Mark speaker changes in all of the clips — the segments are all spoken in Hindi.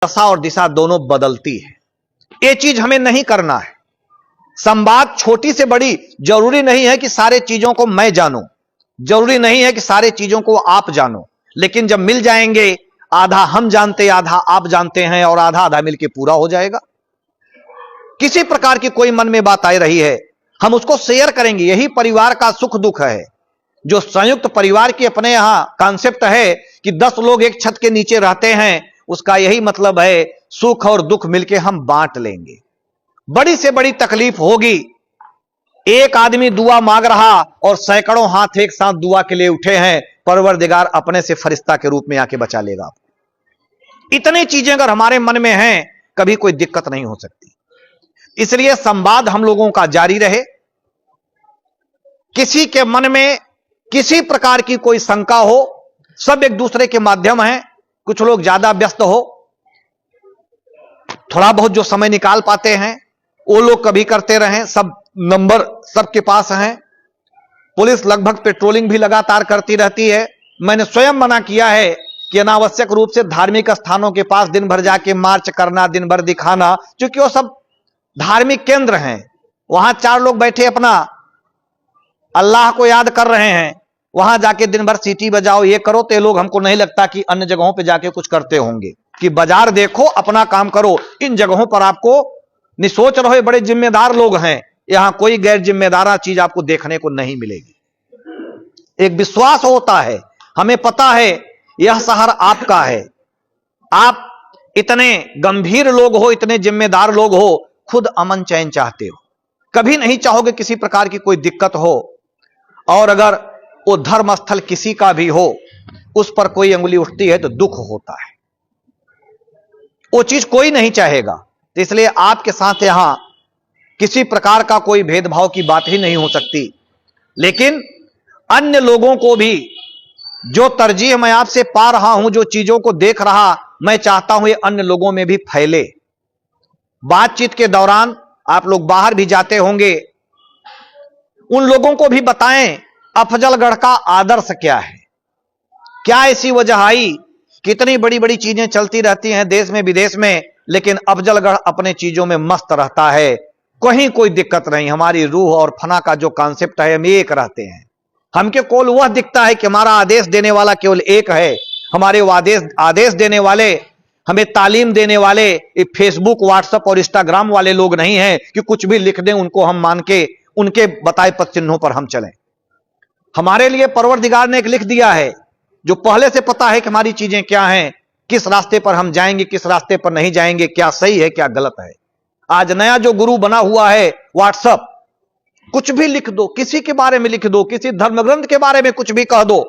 Speaker 1: दशा और दिशा दोनों बदलती है। ये चीज हमें नहीं करना है। संवाद छोटी से बड़ी, जरूरी नहीं है कि सारे चीजों को मैं जानूं, जरूरी नहीं है कि सारे चीजों को आप जानो, लेकिन जब मिल जाएंगे, आधा हम जानते आधा आप जानते हैं और आधा आधा मिलके पूरा हो जाएगा। किसी प्रकार की कोई मन में बात आ रही है, हम उसको शेयर करेंगे। यही परिवार का सुख दुख है। जो संयुक्त परिवार की अपने यहां कॉन्सेप्ट है कि 10 लोग एक छत के नीचे रहते हैं, उसका यही मतलब है सुख और दुख मिलके हम बांट लेंगे। बड़ी से बड़ी तकलीफ होगी, एक आदमी दुआ मांग रहा और सैकड़ों हाथ एक साथ दुआ के लिए उठे हैं, परवरदिगार अपने से फरिश्ता के रूप में आके बचा लेगा। इतनी चीजें अगर हमारे मन में हैं, कभी कोई दिक्कत नहीं हो सकती। इसलिए संवाद हम लोगों का जारी रहे। किसी के मन में किसी प्रकार की कोई शंका हो, सब एक दूसरे के माध्यम हैं। कुछ लोग ज्यादा व्यस्त हो, थोड़ा बहुत जो समय निकाल पाते हैं वो लोग कभी करते रहें। सब नंबर सबके पास हैं। पुलिस लगभग पेट्रोलिंग भी लगातार करती रहती है। मैंने स्वयं मना किया है कि अनावश्यक रूप से धार्मिक स्थानों के पास दिन भर जाके मार्च करना, दिन भर दिखाना, क्योंकि वो सब धार्मिक केंद्र हैं। वहां 4 लोग बैठे अपना अल्लाह को याद कर रहे हैं, वहां जाके दिन भर सीटी बजाओ, ये करो, तो ये लोग हमको नहीं लगता कि अन्य जगहों पे जाके कुछ करते होंगे। कि बाजार देखो, अपना काम करो। इन जगहों पर आपको निसोच रहे बड़े जिम्मेदार लोग हैं, यहां कोई गैर जिम्मेदारा चीज आपको देखने को नहीं मिलेगी। एक विश्वास होता है, हमें पता है यह शहर आपका है। आप इतने गंभीर लोग हो, इतने जिम्मेदार लोग हो, खुद अमन चैन चाहते हो, कभी नहीं चाहोगे किसी प्रकार की कोई दिक्कत हो। और अगर वो धर्म स्थल किसी का भी हो, उस पर कोई अंगुली उठती है तो दुख होता है। वो चीज कोई नहीं चाहेगा। तो इसलिए आपके साथ यहां किसी प्रकार का कोई भेदभाव की बात ही नहीं हो सकती। लेकिन अन्य लोगों को भी जो तरजीह मैं आपसे पा रहा हूं, जो चीजों को देख रहा, मैं चाहता हूं ये अन्य लोगों में भी फैले। बातचीत के दौरान आप लोग बाहर भी जाते होंगे, उन लोगों को भी बताएं अफजलगढ़ का आदर्श क्या है। क्या ऐसी वजह आई, कितनी बड़ी बड़ी चीजें चलती रहती हैं देश में विदेश में, लेकिन अफजलगढ़ अपने चीजों में मस्त रहता है, कहीं कोई दिक्कत नहीं। हमारी रूह और फना का जो कॉन्सेप्ट है, हम एक रहते हैं। हमके केवल वह दिखता है कि हमारा आदेश देने वाला केवल एक है। हमारे आदेश देने वाले, हमें तालीम देने वाले ये फेसबुक, व्हाट्सएप और इंस्टाग्राम वाले लोग नहीं हैं कि कुछ भी लिख दें उनको हम मान के उनके बताए पद चिन्हों पर हम चलें। हमारे लिए परवरदिगार ने एक लिख दिया है, जो पहले से पता है कि हमारी चीजें क्या हैं, किस रास्ते पर हम जाएंगे, किस रास्ते पर नहीं जाएंगे, क्या सही है क्या गलत है। आज नया जो गुरु बना हुआ है व्हाट्सएप, कुछ भी लिख दो, किसी के बारे में लिख दो, किसी धर्म ग्रंथ के बारे में कुछ भी कह दो,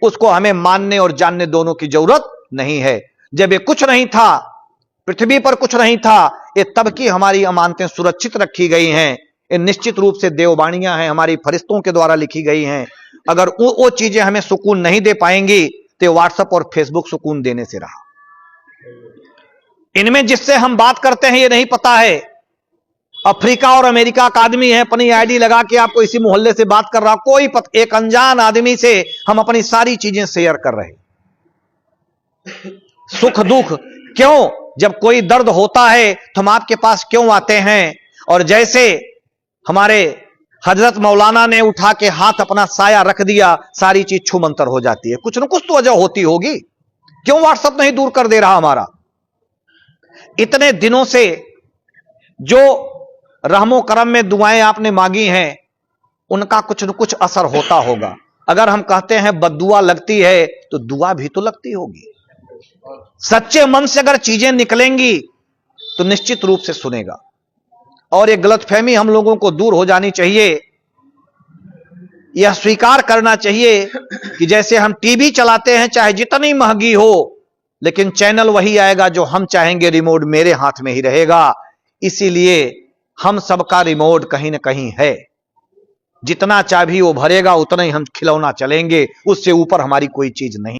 Speaker 1: उसको हमें मानने और जानने दोनों की जरूरत नहीं है। जब ये कुछ नहीं था, पृथ्वी पर कुछ नहीं था, ये तब की हमारी अमानतें सुरक्षित रखी गई हैं। ये निश्चित रूप से देववाणियां हैं, हमारी फरिश्तों के द्वारा लिखी गई हैं। अगर वो चीजें हमें सुकून नहीं दे पाएंगी, तो व्हाट्सएप और फेसबुक सुकून देने से रहा। इनमें जिससे हम बात करते हैं ये नहीं पता है अफ्रीका और अमेरिका का आदमी है, अपनी आईडी लगा के आपको इसी मोहल्ले से बात कर रहा, कोई एक अनजान आदमी से हम अपनी सारी चीजें शेयर कर रहे हैं। सुख दुख क्यों, जब कोई दर्द होता है तो हम आपके पास क्यों आते हैं। और जैसे हमारे हजरत मौलाना ने उठा के हाथ अपना साया रख दिया, सारी चीज छूमंतर हो जाती है। कुछ न कुछ तो वजह होती होगी। क्यों व्हाट्सएप नहीं दूर कर दे रहा हमारा। इतने दिनों से जो रहमो करम में दुआएं आपने मांगी हैं, उनका कुछ न कुछ असर होता होगा। अगर हम कहते हैं बद्दुआ लगती है, तो दुआ भी तो लगती होगी। सच्चे मन से अगर चीजें निकलेंगी तो निश्चित रूप से सुनेगा। और ये गलतफहमी हम लोगों को दूर हो जानी चाहिए। यह स्वीकार करना चाहिए कि जैसे हम टीवी चलाते हैं, चाहे जितनी महंगी हो, लेकिन चैनल वही आएगा जो हम चाहेंगे, रिमोट मेरे हाथ में ही रहेगा। इसीलिए हम सबका रिमोट कहीं ना कहीं है। जितना चाबी वो भरेगा उतना ही हम खिलौना चलेंगे, उससे ऊपर हमारी कोई चीज नहीं।